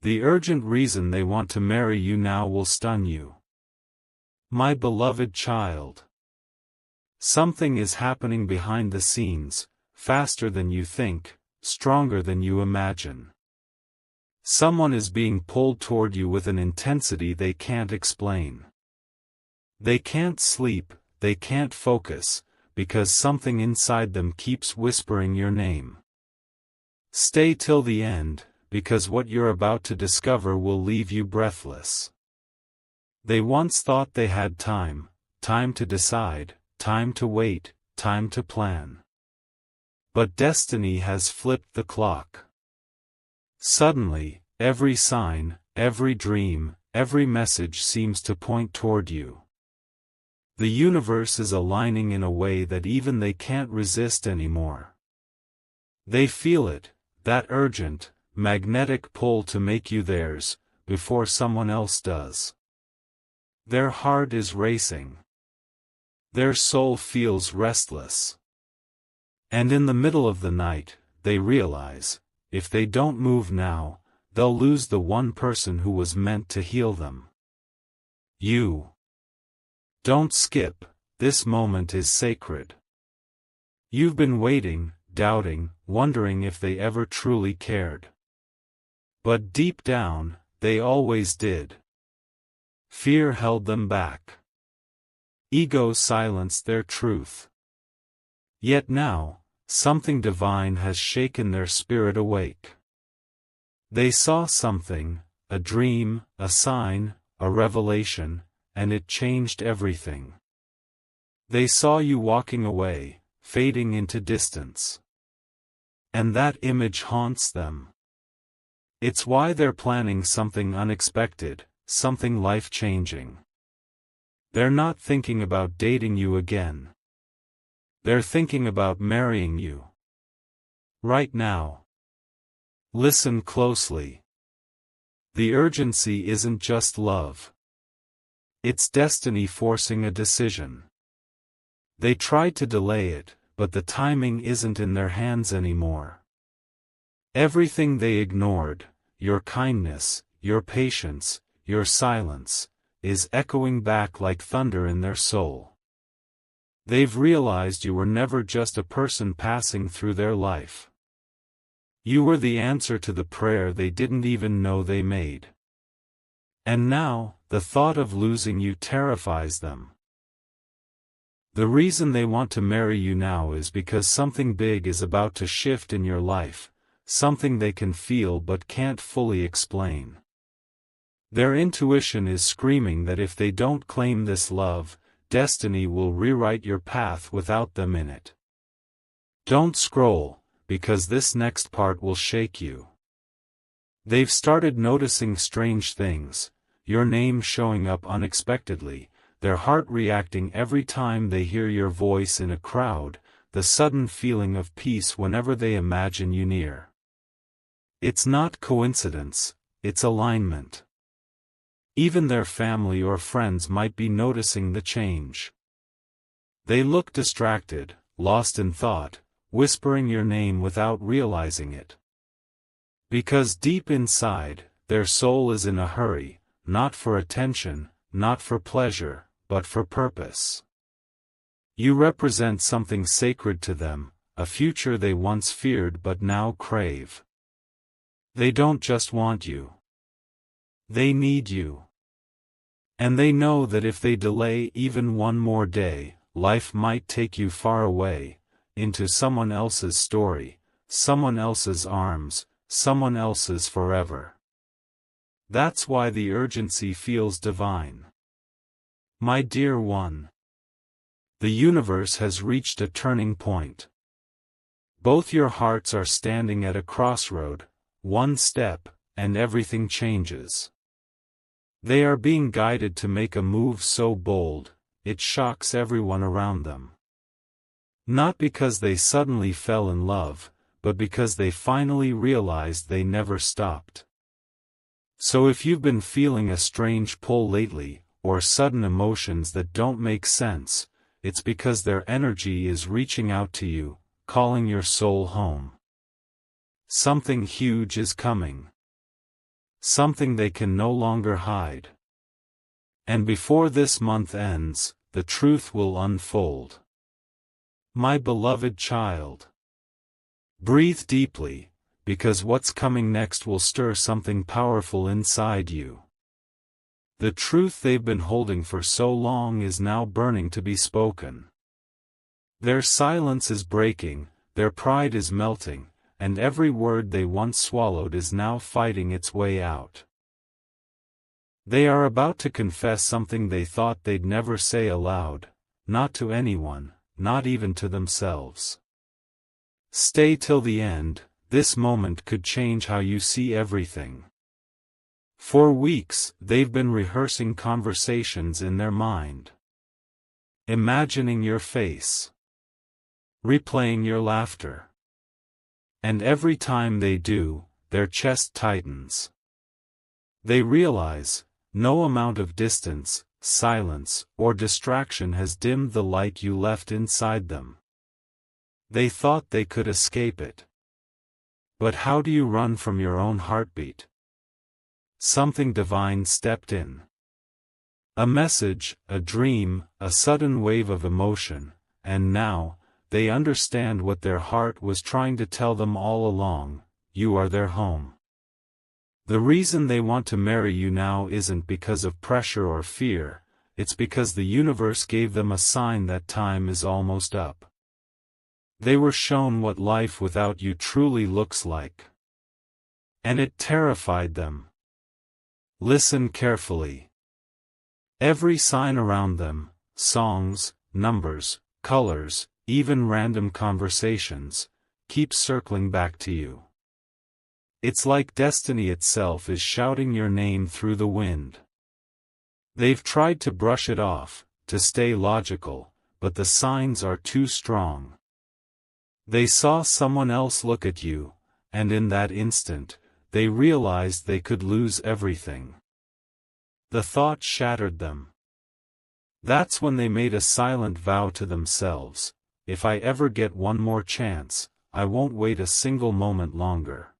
The urgent reason they want to marry you now will stun you. My beloved child. Something is happening behind the scenes, faster than you think, stronger than you imagine. Someone is being pulled toward you with an intensity they can't explain. They can't sleep, they can't focus, because something inside them keeps whispering your name. Stay till the end, because what you're about to discover will leave you breathless. They once thought they had time to decide, time to wait, time to plan. But destiny has flipped the clock. Suddenly, every sign, every dream, every message seems to point toward you. The universe is aligning in a way that even they can't resist anymore. They feel it, that urgent, magnetic pull to make you theirs, before someone else does. Their heart is racing. Their soul feels restless. And in the middle of the night, they realize, if they don't move now, they'll lose the one person who was meant to heal them. You. Don't skip, this moment is sacred. You've been waiting, doubting, wondering if they ever truly cared. But deep down, they always did. Fear held them back. Ego silenced their truth. Yet now, something divine has shaken their spirit awake. They saw something, a dream, a sign, a revelation, and it changed everything. They saw you walking away, fading into distance. And that image haunts them. It's why they're planning something unexpected, something life-changing. They're not thinking about dating you again. They're thinking about marrying you. Right now. Listen closely. The urgency isn't just love. It's destiny forcing a decision. They tried to delay it, but the timing isn't in their hands anymore. Everything they ignored, your kindness, your patience, your silence, is echoing back like thunder in their soul. They've realized you were never just a person passing through their life. You were the answer to the prayer they didn't even know they made. And now, the thought of losing you terrifies them. The reason they want to marry you now is because something big is about to shift in your life, something they can feel but can't fully explain. Their intuition is screaming that if they don't claim this love, destiny will rewrite your path without them in it. Don't scroll, because this next part will shake you. They've started noticing strange things, your name showing up unexpectedly, their heart reacting every time they hear your voice in a crowd, the sudden feeling of peace whenever they imagine you near. It's not coincidence, it's alignment. Even their family or friends might be noticing the change. They look distracted, lost in thought, whispering your name without realizing it. Because deep inside, their soul is in a hurry, not for attention, not for pleasure, but for purpose. You represent something sacred to them, a future they once feared but now crave. They don't just want you. They need you. And they know that if they delay even one more day, life might take you far away, into someone else's story, someone else's arms, someone else's forever. That's why the urgency feels divine. My dear one. The universe has reached a turning point. Both your hearts are standing at a crossroad, one step, and everything changes. They are being guided to make a move so bold, it shocks everyone around them. Not because they suddenly fell in love, but because they finally realized they never stopped. So if you've been feeling a strange pull lately, or sudden emotions that don't make sense, it's because their energy is reaching out to you, calling your soul home. Something huge is coming. something they can no longer hide. And before this month ends, the truth will unfold. My beloved child. Breathe deeply, because what's coming next will stir something powerful inside you. The truth they've been holding for so long is now burning to be spoken. Their silence is breaking, their pride is melting, and every word they once swallowed is now fighting its way out. They are about to confess something they thought they'd never say aloud, not to anyone, not even to themselves. Stay till the end, this moment could change how you see everything. For weeks, they've been rehearsing conversations in their mind. Imagining your face. Replaying your laughter. And every time they do, their chest tightens. They realize, no amount of distance, silence, or distraction has dimmed the light you left inside them. They thought they could escape it. But how do you run from your own heartbeat? Something divine stepped in. A message, a dream, a sudden wave of emotion, and now, they understand what their heart was trying to tell them all along: you are their home. The reason they want to marry you now isn't because of pressure or fear, it's because the universe gave them a sign that time is almost up. They were shown what life without you truly looks like. And it terrified them. Listen carefully. Every sign around them, songs, numbers, colors, even random conversations, keeps circling back to you. It's like destiny itself is shouting your name through the wind. They've tried to brush it off, to stay logical, but the signs are too strong. They saw someone else look at you, and in that instant, they realized they could lose everything. The thought shattered them. That's when they made a silent vow to themselves: if I ever get one more chance, I won't wait a single moment longer.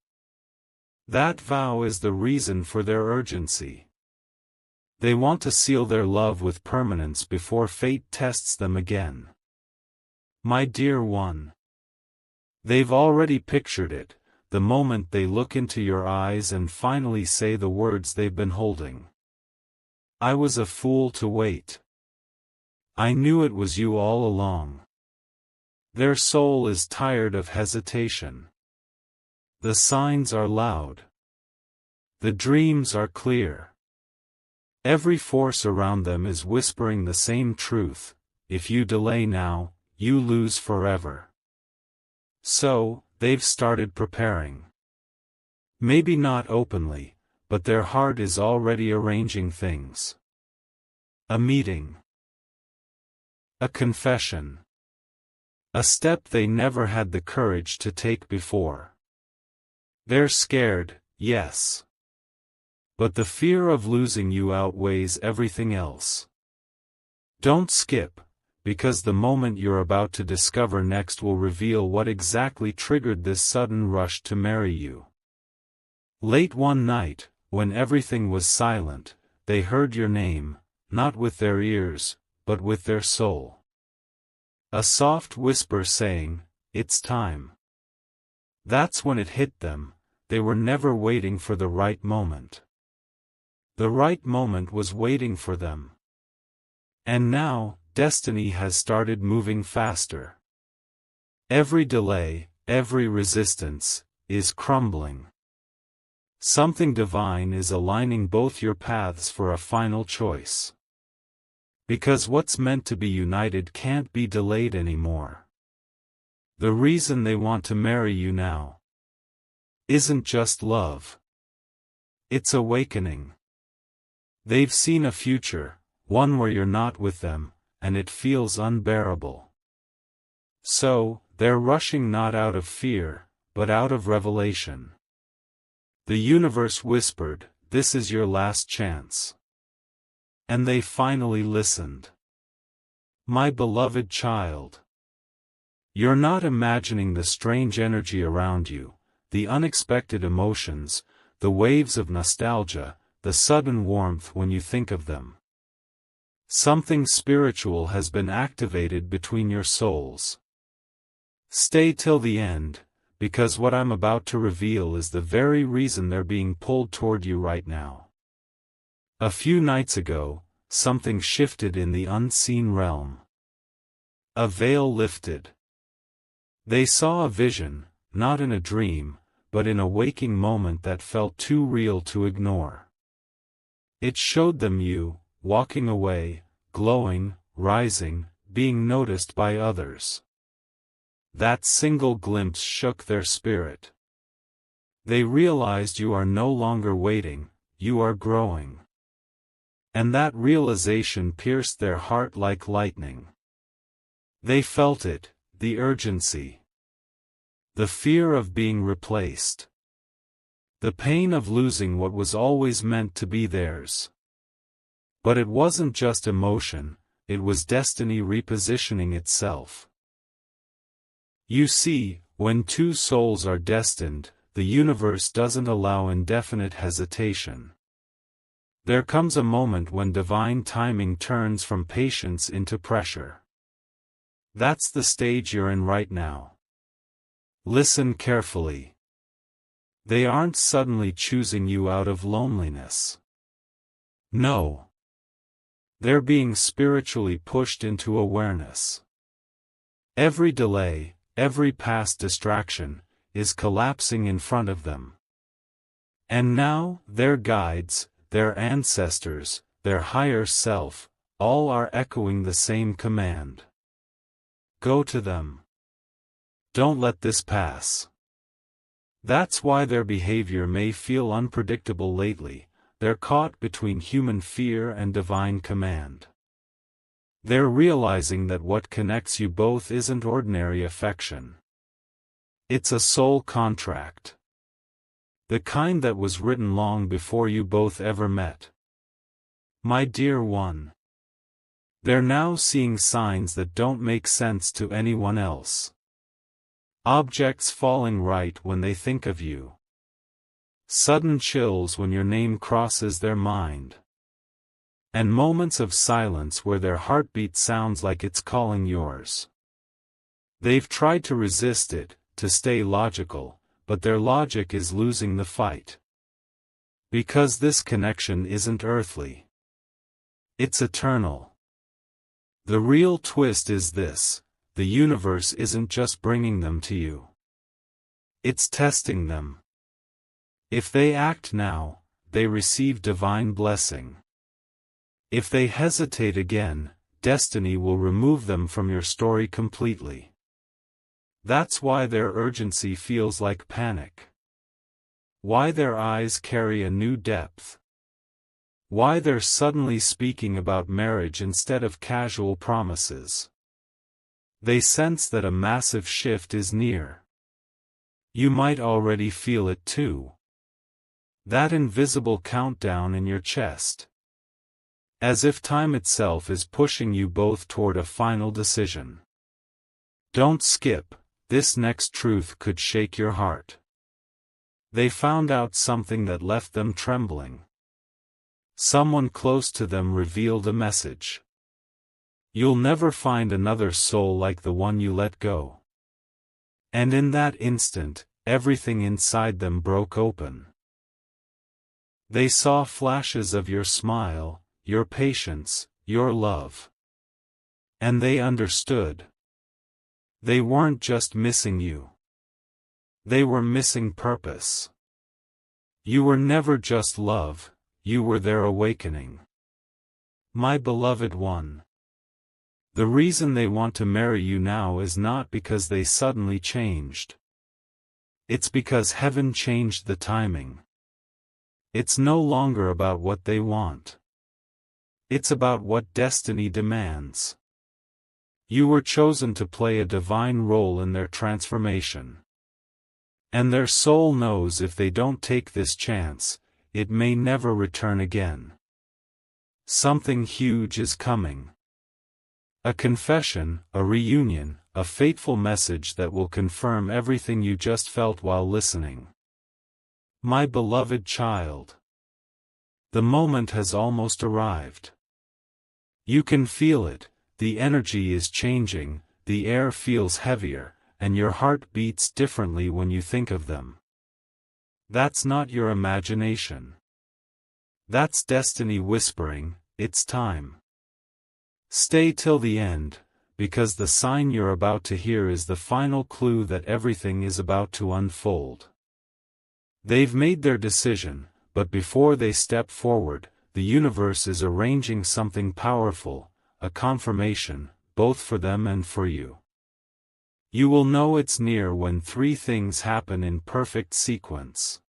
That vow is the reason for their urgency. They want to seal their love with permanence before fate tests them again. My dear one. They've already pictured it, the moment they look into your eyes and finally say the words they've been holding. I was a fool to wait. I knew it was you all along. Their soul is tired of hesitation. The signs are loud. The dreams are clear. Every force around them is whispering the same truth: if you delay now, you lose forever. So, they've started preparing. Maybe not openly, but their heart is already arranging things. A meeting. A confession. A step they never had the courage to take before. They're scared, yes. But the fear of losing you outweighs everything else. Don't skip, because the moment you're about to discover next will reveal what exactly triggered this sudden rush to marry you. Late one night, when everything was silent, they heard your name, not with their ears, but with their soul. A soft whisper saying, "It's time." That's when it hit them: they were never waiting for the right moment. The right moment was waiting for them. And now, destiny has started moving faster. Every delay, every resistance, is crumbling. Something divine is aligning both your paths for a final choice. Because what's meant to be united can't be delayed anymore. The reason they want to marry you now isn't just love. It's awakening. They've seen a future, one where you're not with them, and it feels unbearable. So, they're rushing not out of fear, but out of revelation. The universe whispered, "This is your last chance." And they finally listened. My beloved child. You're not imagining the strange energy around you, the unexpected emotions, the waves of nostalgia, the sudden warmth when you think of them. Something spiritual has been activated between your souls. Stay till the end, because what I'm about to reveal is the very reason they're being pulled toward you right now. A few nights ago, something shifted in the unseen realm. A veil lifted. They saw a vision, not in a dream, but in a waking moment that felt too real to ignore. It showed them you, walking away, glowing, rising, being noticed by others. That single glimpse shook their spirit. They realized you are no longer waiting, you are growing. And that realization pierced their heart like lightning. They felt it, the urgency. The fear of being replaced. The pain of losing what was always meant to be theirs. But it wasn't just emotion, it was destiny repositioning itself. You see, when two souls are destined, the universe doesn't allow indefinite hesitation. There comes a moment when divine timing turns from patience into pressure. That's the stage you're in right now. Listen carefully. They aren't suddenly choosing you out of loneliness. No. They're being spiritually pushed into awareness. Every delay, every past distraction, is collapsing in front of them. And now, their guides, their ancestors, their higher self, all are echoing the same command. Go to them. Don't let this pass. That's why their behavior may feel unpredictable lately, they're caught between human fear and divine command. They're realizing that what connects you both isn't ordinary affection. It's a soul contract. The kind that was written long before you both ever met. My dear one. They're now seeing signs that don't make sense to anyone else. Objects falling right when they think of you. Sudden chills when your name crosses their mind. And moments of silence where their heartbeat sounds like it's calling yours. They've tried to resist it, to stay logical, but their logic is losing the fight. Because this connection isn't earthly. It's eternal. The real twist is this: the universe isn't just bringing them to you. It's testing them. If they act now, they receive divine blessing. If they hesitate again, destiny will remove them from your story completely. That's why their urgency feels like panic. Why their eyes carry a new depth. Why they're suddenly speaking about marriage instead of casual promises. They sense that a massive shift is near. You might already feel it too. That invisible countdown in your chest. As if time itself is pushing you both toward a final decision. Don't skip, this next truth could shake your heart. They found out something that left them trembling. Someone close to them revealed a message. You'll never find another soul like the one you let go. And in that instant, everything inside them broke open. They saw flashes of your smile, your patience, your love. And they understood. They weren't just missing you. They were missing purpose. You were never just love, you were their awakening. My beloved one. The reason they want to marry you now is not because they suddenly changed. It's because heaven changed the timing. It's no longer about what they want. It's about what destiny demands. You were chosen to play a divine role in their transformation. And their soul knows if they don't take this chance, it may never return again. Something huge is coming. A confession, a reunion, a fateful message that will confirm everything you just felt while listening. My beloved child. The moment has almost arrived. You can feel it, the energy is changing, the air feels heavier, and your heart beats differently when you think of them. That's not your imagination. That's destiny whispering, it's time. Stay till the end, because the sign you're about to hear is the final clue that everything is about to unfold. They've made their decision, but before they step forward, the universe is arranging something powerful, a confirmation, both for them and for you. You will know it's near when three things happen in perfect sequence.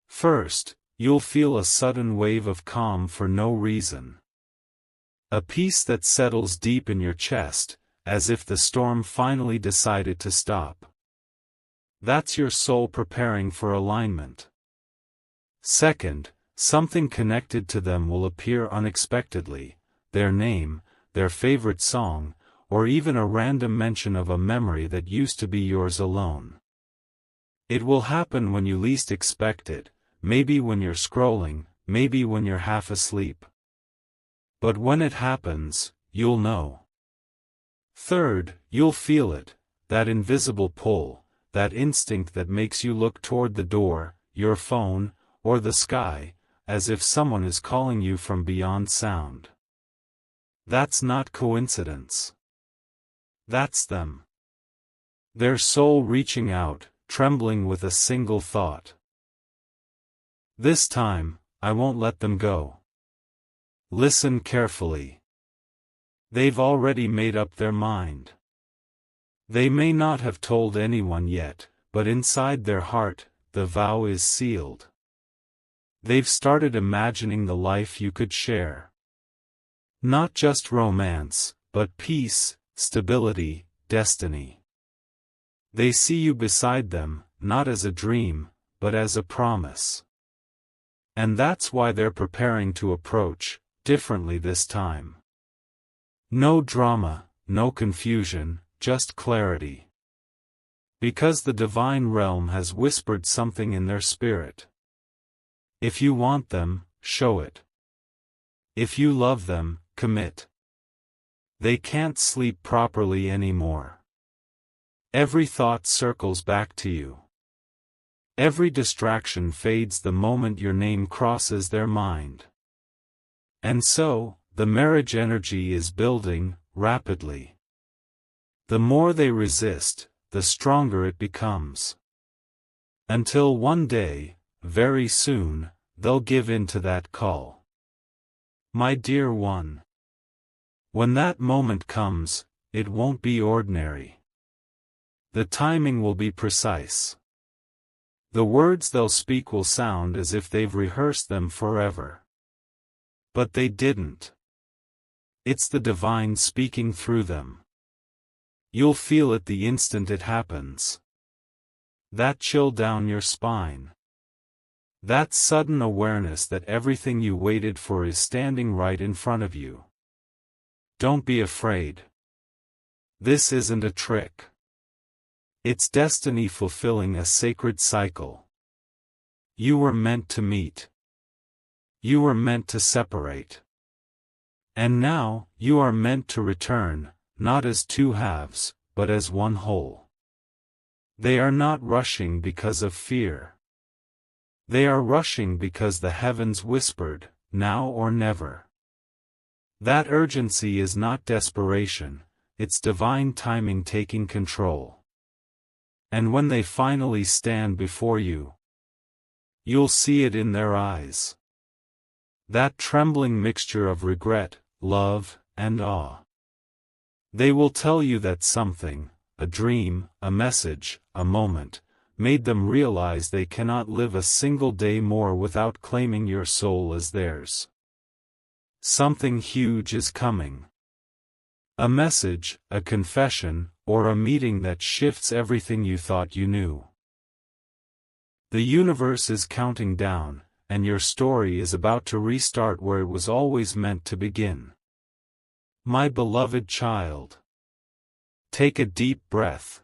First, you'll feel a sudden wave of calm for no reason. A peace that settles deep in your chest, as if the storm finally decided to stop. That's your soul preparing for alignment. Second, something connected to them will appear unexpectedly, their name, their favorite song, or even a random mention of a memory that used to be yours alone. It will happen when you least expect it, maybe when you're scrolling, maybe when you're half asleep. But when it happens, you'll know. Third, you'll feel it, that invisible pull, that instinct that makes you look toward the door, your phone, or the sky, as if someone is calling you from beyond sound. That's not coincidence. That's them. Their soul reaching out, trembling with a single thought. This time, I won't let them go. Listen carefully. They've already made up their mind. They may not have told anyone yet, but inside their heart, the vow is sealed. They've started imagining the life you could share. Not just romance, but peace, stability, destiny. They see you beside them, not as a dream, but as a promise. And that's why they're preparing to approach, differently this time. No drama, no confusion, just clarity. Because the divine realm has whispered something in their spirit. If you want them, show it. If you love them, commit. They can't sleep properly anymore. Every thought circles back to you. Every distraction fades the moment your name crosses their mind. And so, the marriage energy is building, rapidly. The more they resist, the stronger it becomes. Until one day, very soon, they'll give in to that call. My dear one. When that moment comes, it won't be ordinary. The timing will be precise. The words they'll speak will sound as if they've rehearsed them forever. But they didn't. It's the divine speaking through them. You'll feel it the instant it happens. That chill down your spine. That sudden awareness that everything you waited for is standing right in front of you. Don't be afraid. This isn't a trick. It's destiny fulfilling a sacred cycle. You were meant to meet. You were meant to separate. And now, you are meant to return, not as two halves, but as one whole. They are not rushing because of fear. They are rushing because the heavens whispered, now or never. That urgency is not desperation, it's divine timing taking control. And when they finally stand before you, you'll see it in their eyes. That trembling mixture of regret, love, and awe. They will tell you that something, a dream, a message, a moment, made them realize they cannot live a single day more without claiming your soul as theirs. Something huge is coming. A message, a confession, or a meeting that shifts everything you thought you knew. The universe is counting down, and your story is about to restart where it was always meant to begin. My beloved child. Take a deep breath.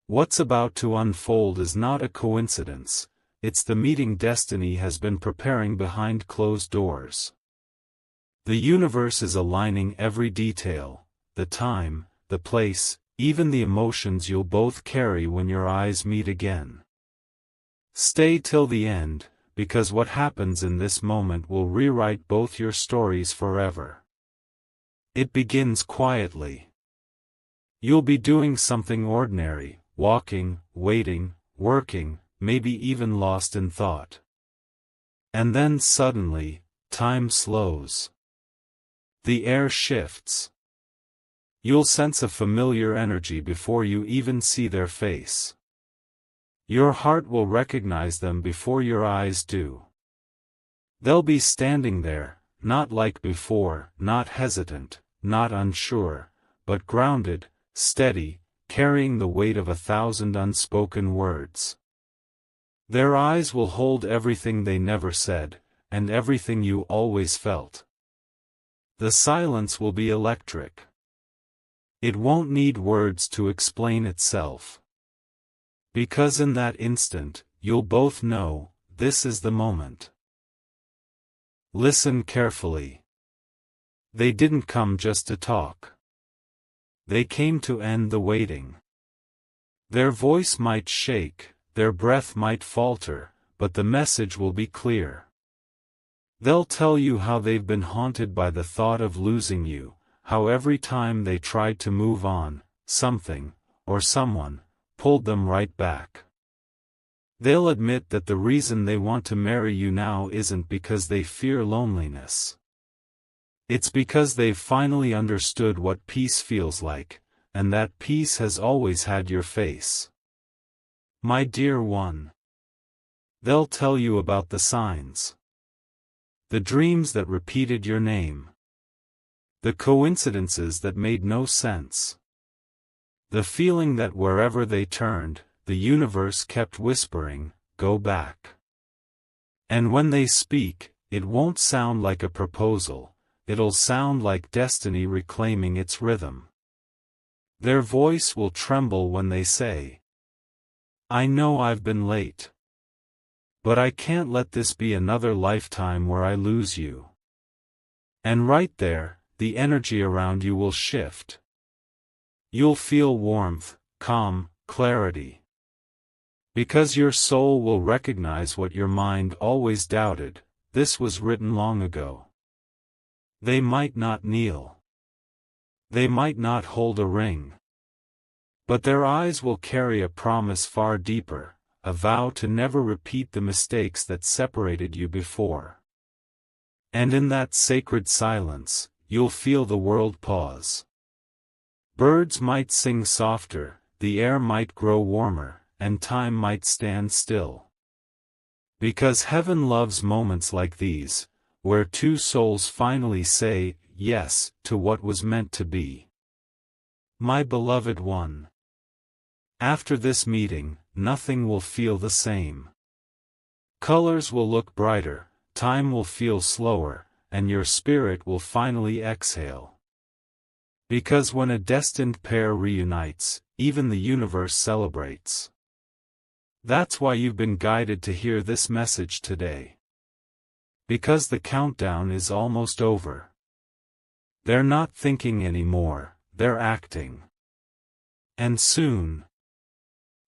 What's about to unfold is not a coincidence, it's the meeting destiny has been preparing behind closed doors. The universe is aligning every detail, the time, the place, even the emotions you'll both carry when your eyes meet again. Stay till the end, because what happens in this moment will rewrite both your stories forever. It begins quietly. You'll be doing something ordinary, walking, waiting, working, maybe even lost in thought. And then suddenly, time slows. The air shifts. You'll sense a familiar energy before you even see their face. Your heart will recognize them before your eyes do. They'll be standing there, not like before, not hesitant, not unsure, but grounded, steady, carrying the weight of 1,000 unspoken words. Their eyes will hold everything they never said, and everything you always felt. The silence will be electric. It won't need words to explain itself. Because in that instant, you'll both know, this is the moment. Listen carefully. They didn't come just to talk. They came to end the waiting. Their voice might shake, their breath might falter, but the message will be clear. They'll tell you how they've been haunted by the thought of losing you, how every time they tried to move on, something, or someone, pulled them right back. They'll admit that the reason they want to marry you now isn't because they fear loneliness. It's because they've finally understood what peace feels like, and that peace has always had your face. My dear one. They'll tell you about the signs. The dreams that repeated your name. The coincidences that made no sense. The feeling that wherever they turned, the universe kept whispering, go back. And when they speak, it won't sound like a proposal, it'll sound like destiny reclaiming its rhythm. Their voice will tremble when they say, I know I've been late. But I can't let this be another lifetime where I lose you. And right there, the energy around you will shift. You'll feel warmth, calm, clarity. Because your soul will recognize what your mind always doubted, this was written long ago. They might not kneel. They might not hold a ring. But their eyes will carry a promise far deeper, a vow to never repeat the mistakes that separated you before. And in that sacred silence, you'll feel the world pause. Birds might sing softer, the air might grow warmer, and time might stand still. Because heaven loves moments like these, where two souls finally say, yes, to what was meant to be. My beloved one. After this meeting, nothing will feel the same. Colors will look brighter, time will feel slower, and your spirit will finally exhale. Because when a destined pair reunites, even the universe celebrates. That's why you've been guided to hear this message today. Because the countdown is almost over. They're not thinking anymore, they're acting. And soon,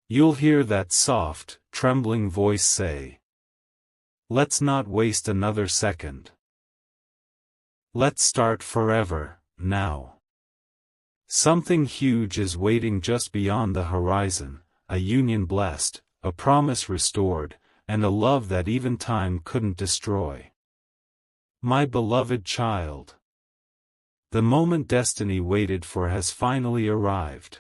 you'll hear that soft, trembling voice say, let's not waste another second. Let's start forever, now. Something huge is waiting just beyond the horizon, a union blessed, a promise restored, and a love that even time couldn't destroy. My beloved child. The moment destiny waited for has finally arrived.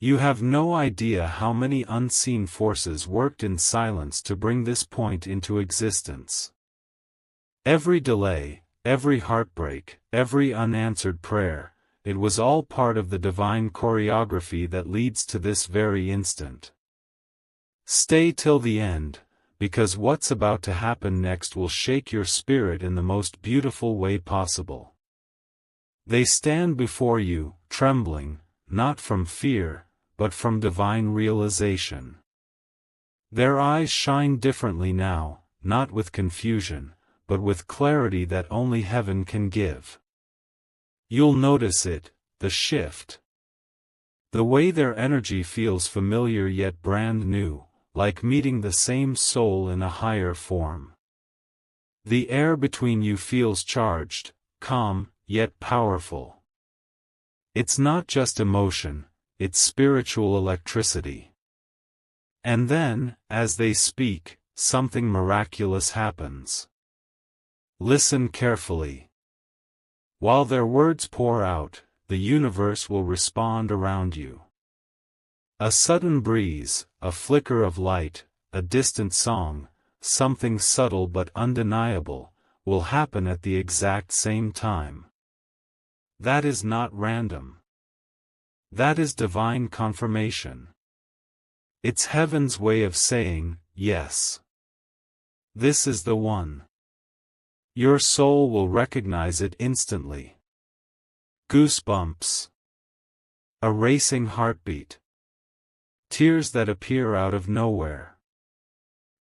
You have no idea how many unseen forces worked in silence to bring this point into existence. Every delay, every heartbreak, every unanswered prayer, it was all part of the divine choreography that leads to this very instant. Stay till the end, because what's about to happen next will shake your spirit in the most beautiful way possible. They stand before you, trembling, not from fear, but from divine realization. Their eyes shine differently now, not with confusion, but with clarity that only heaven can give. You'll notice it, the shift. The way their energy feels familiar yet brand new, like meeting the same soul in a higher form. The air between you feels charged, calm, yet powerful. It's not just emotion, it's spiritual electricity. And then, as they speak, something miraculous happens. Listen carefully. While their words pour out, the universe will respond around you. A sudden breeze, a flicker of light, a distant song, something subtle but undeniable, will happen at the exact same time. That is not random. That is divine confirmation. It's heaven's way of saying, yes. This is the one. Your soul will recognize it instantly. Goosebumps. A racing heartbeat. Tears that appear out of nowhere.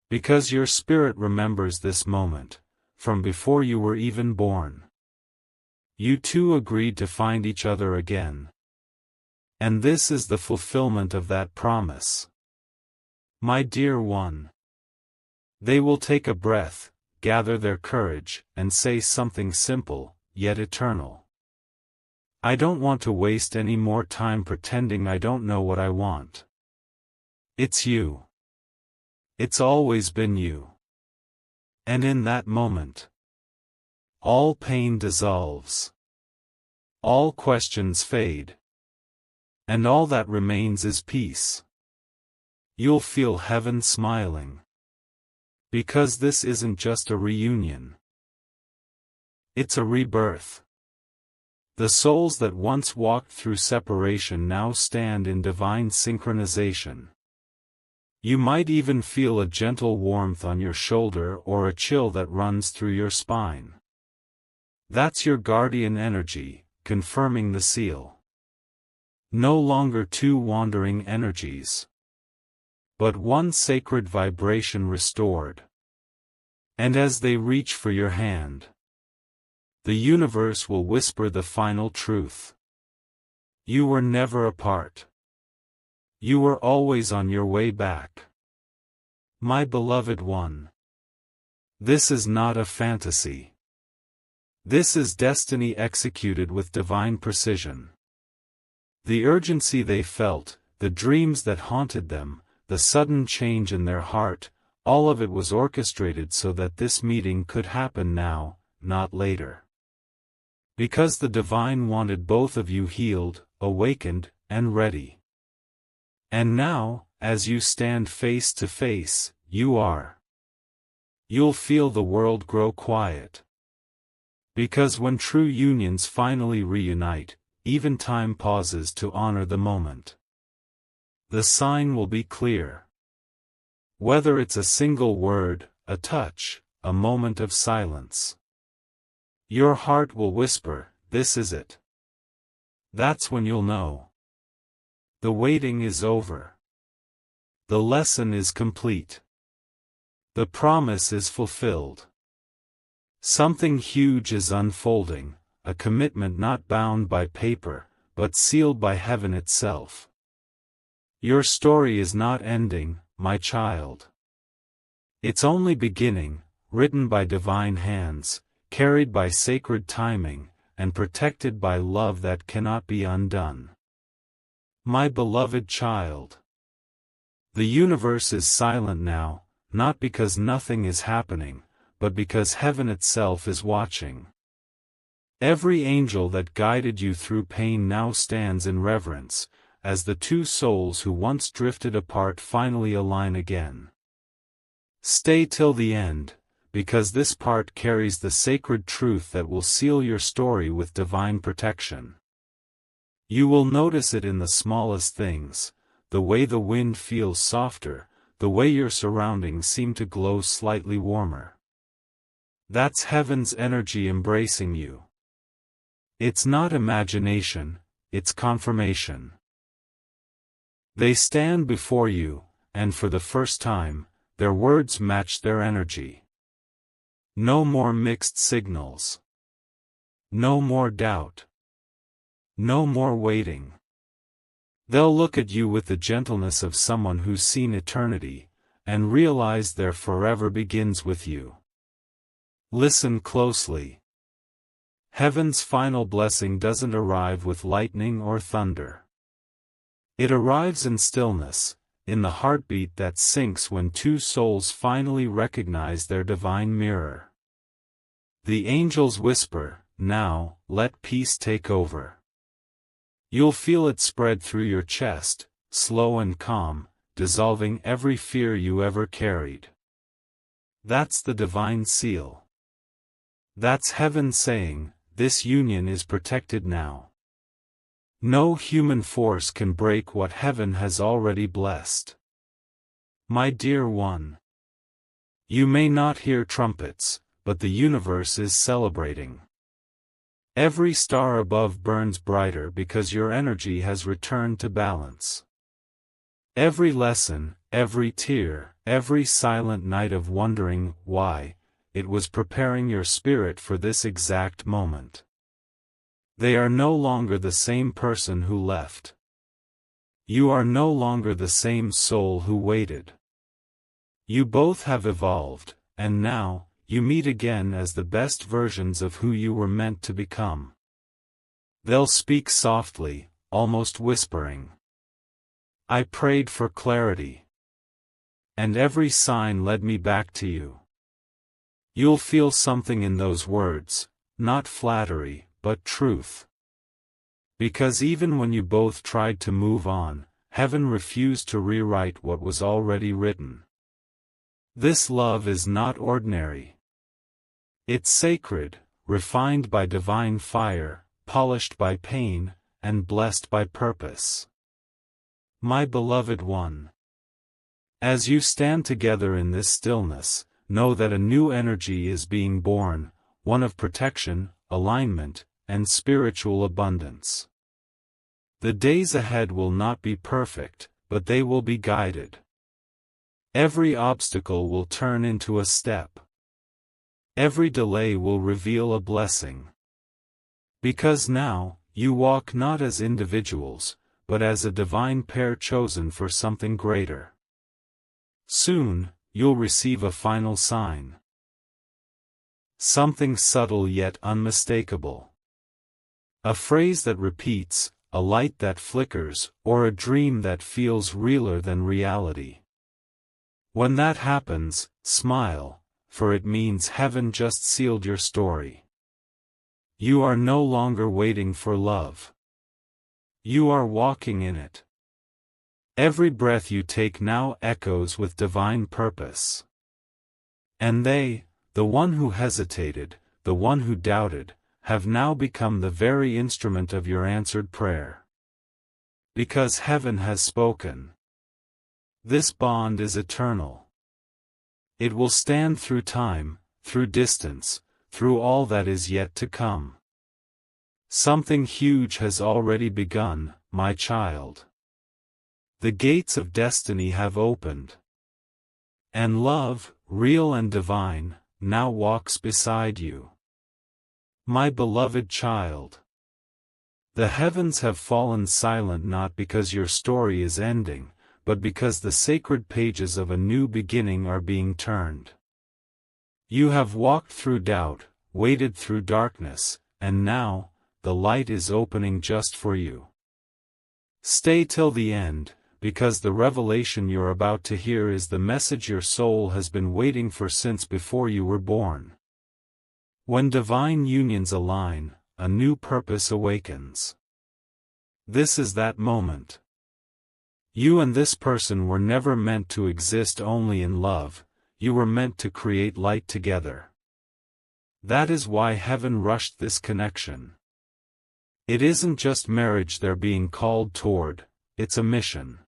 Because your spirit remembers this moment, from before you were even born. You two agreed to find each other again. And this is the fulfillment of that promise. My dear one. They will take a breath, gather their courage, and say something simple, yet eternal. I don't want to waste any more time pretending I don't know what I want. It's you. It's always been you. And in that moment, all pain dissolves. All questions fade. And all that remains is peace. You'll feel heaven smiling. Because this isn't just a reunion. It's a rebirth. The souls that once walked through separation now stand in divine synchronization. You might even feel a gentle warmth on your shoulder or a chill that runs through your spine. That's your guardian energy, confirming the seal. No longer two wandering energies, but one sacred vibration restored. And as they reach for your hand, the universe will whisper the final truth. You were never apart. You were always on your way back. My beloved one. This is not a fantasy. This is destiny executed with divine precision. The urgency they felt, the dreams that haunted them, the sudden change in their heart, all of it was orchestrated so that this meeting could happen now, not later. Because the divine wanted both of you healed, awakened, and ready. And now, as you stand face to face, you are. You'll feel the world grow quiet. Because when true unions finally reunite, even time pauses to honor the moment. The sign will be clear. Whether it's a single word, a touch, a moment of silence. Your heart will whisper, this is it. That's when you'll know. The waiting is over. The lesson is complete. The promise is fulfilled. Something huge is unfolding, a commitment not bound by paper, but sealed by heaven itself. Your story is not ending, my child. It's only beginning, written by divine hands, carried by sacred timing, and protected by love that cannot be undone. My beloved child. The universe is silent now, not because nothing is happening, but because heaven itself is watching. Every angel that guided you through pain now stands in reverence, as the two souls who once drifted apart finally align again. Stay till the end, because this part carries the sacred truth that will seal your story with divine protection. You will notice it in the smallest things, the way the wind feels softer, the way your surroundings seem to glow slightly warmer. That's heaven's energy embracing you. It's not imagination, it's confirmation. They stand before you, and for the first time, their words matched their energy. No more mixed signals. No more doubt. No more waiting. They'll look at you with the gentleness of someone who's seen eternity, and realize their forever begins with you. Listen closely. Heaven's final blessing doesn't arrive with lightning or thunder. It arrives in stillness, in the heartbeat that sinks when two souls finally recognize their divine mirror. The angels whisper, "Now, let peace take over." You'll feel it spread through your chest, slow and calm, dissolving every fear you ever carried. That's the divine seal. That's heaven saying, this union is protected now. No human force can break what heaven has already blessed. My dear one, you may not hear trumpets, but the universe is celebrating. Every star above burns brighter because your energy has returned to balance. Every lesson, every tear, every silent night of wondering why, it was preparing your spirit for this exact moment. They are no longer the same person who left. You are no longer the same soul who waited. You both have evolved, and now, you meet again as the best versions of who you were meant to become. They'll speak softly, almost whispering. I prayed for clarity. And every sign led me back to you. You'll feel something in those words, not flattery, but truth. Because even when you both tried to move on, heaven refused to rewrite what was already written. This love is not ordinary. It's sacred, refined by divine fire, polished by pain, and blessed by purpose. My beloved one. As you stand together in this stillness, know that a new energy is being born, one of protection, alignment, and spiritual abundance. The days ahead will not be perfect, but they will be guided. Every obstacle will turn into a step. Every delay will reveal a blessing. Because now, you walk not as individuals, but as a divine pair chosen for something greater. Soon, you'll receive a final sign. Something subtle yet unmistakable. A phrase that repeats, a light that flickers, or a dream that feels realer than reality. When that happens, smile, for it means heaven just sealed your story. You are no longer waiting for love. You are walking in it. Every breath you take now echoes with divine purpose. And they, the one who hesitated, the one who doubted, have now become the very instrument of your answered prayer. Because heaven has spoken. This bond is eternal. It will stand through time, through distance, through all that is yet to come. Something huge has already begun, my child. The gates of destiny have opened. And love, real and divine, now walks beside you. My beloved child. The heavens have fallen silent not because your story is ending, but because the sacred pages of a new beginning are being turned. You have walked through doubt, waded through darkness, and now, the light is opening just for you. Stay till the end, because the revelation you're about to hear is the message your soul has been waiting for since before you were born. When divine unions align, a new purpose awakens. This is that moment. You and this person were never meant to exist only in love, you were meant to create light together. That is why heaven rushed this connection. It isn't just marriage they're being called toward, it's a mission.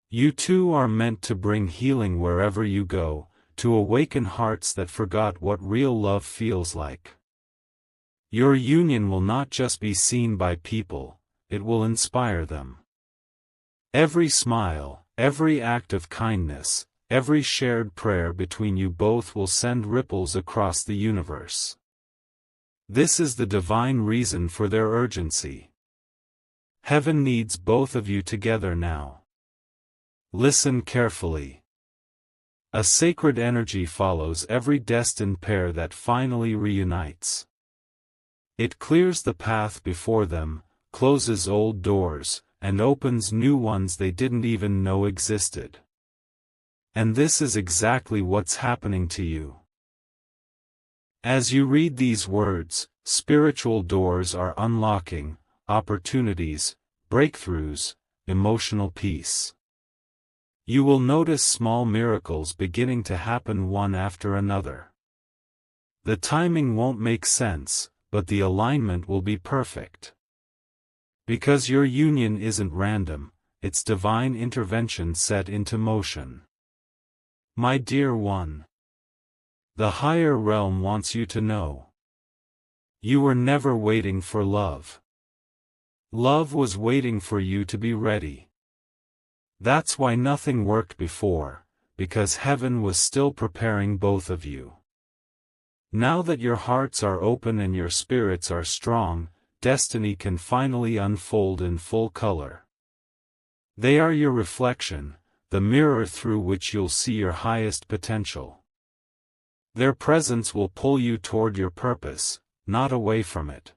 You two are meant to bring healing wherever you go, to awaken hearts that forgot what real love feels like. Your union will not just be seen by people, it will inspire them. Every smile, Every act of kindness, every shared prayer between you both will send ripples across the universe. This is the divine reason for their urgency. Heaven needs both of you together now. Listen carefully. A sacred energy follows every destined pair that finally reunites. It clears the path before them, closes old doors, and opens new ones they didn't even know existed. And this is exactly what's happening to you. As you read these words, spiritual doors are unlocking, opportunities, breakthroughs, emotional peace. You will notice small miracles beginning to happen one after another. The timing won't make sense, but the alignment will be perfect. Because your union isn't random, it's divine intervention set into motion. My dear one, the higher realm wants you to know. You were never waiting for love. Love was waiting for you to be ready. That's why nothing worked before, because heaven was still preparing both of you. Now that your hearts are open and your spirits are strong, destiny can finally unfold in full color. They are your reflection, the mirror through which you'll see your highest potential. Their presence will pull you toward your purpose, not away from it.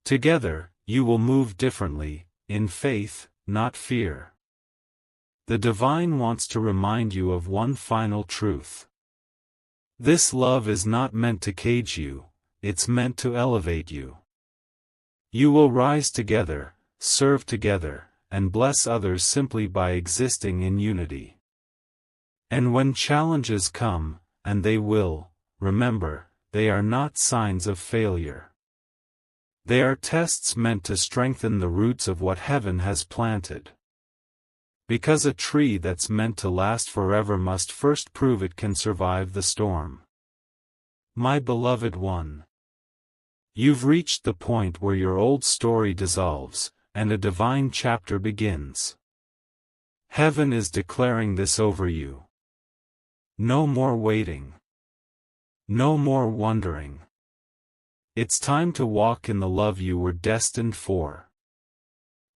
Together, you will move differently, in faith, not fear. The divine wants to remind you of one final truth. This love is not meant to cage you, it's meant to elevate you. You will rise together, serve together, and bless others simply by existing in unity. And when challenges come, and they will, remember, they are not signs of failure. They are tests meant to strengthen the roots of what heaven has planted. Because a tree that's meant to last forever must first prove it can survive the storm. My beloved one, you've reached the point where your old story dissolves, and a divine chapter begins. Heaven is declaring this over you. No more waiting. No more wondering. It's time to walk in the love you were destined for.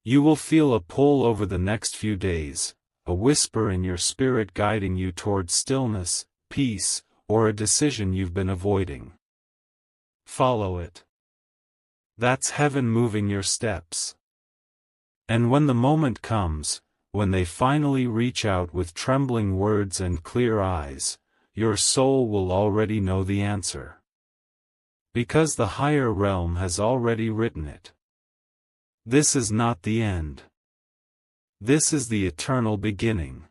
You will feel a pull over the next few days, a whisper in your spirit guiding you toward stillness, peace, or a decision you've been avoiding. Follow it. That's heaven moving your steps. And when the moment comes, when they finally reach out with trembling words and clear eyes, your soul will already know the answer. Because the higher realm has already written it. This is not the end. This is the eternal beginning.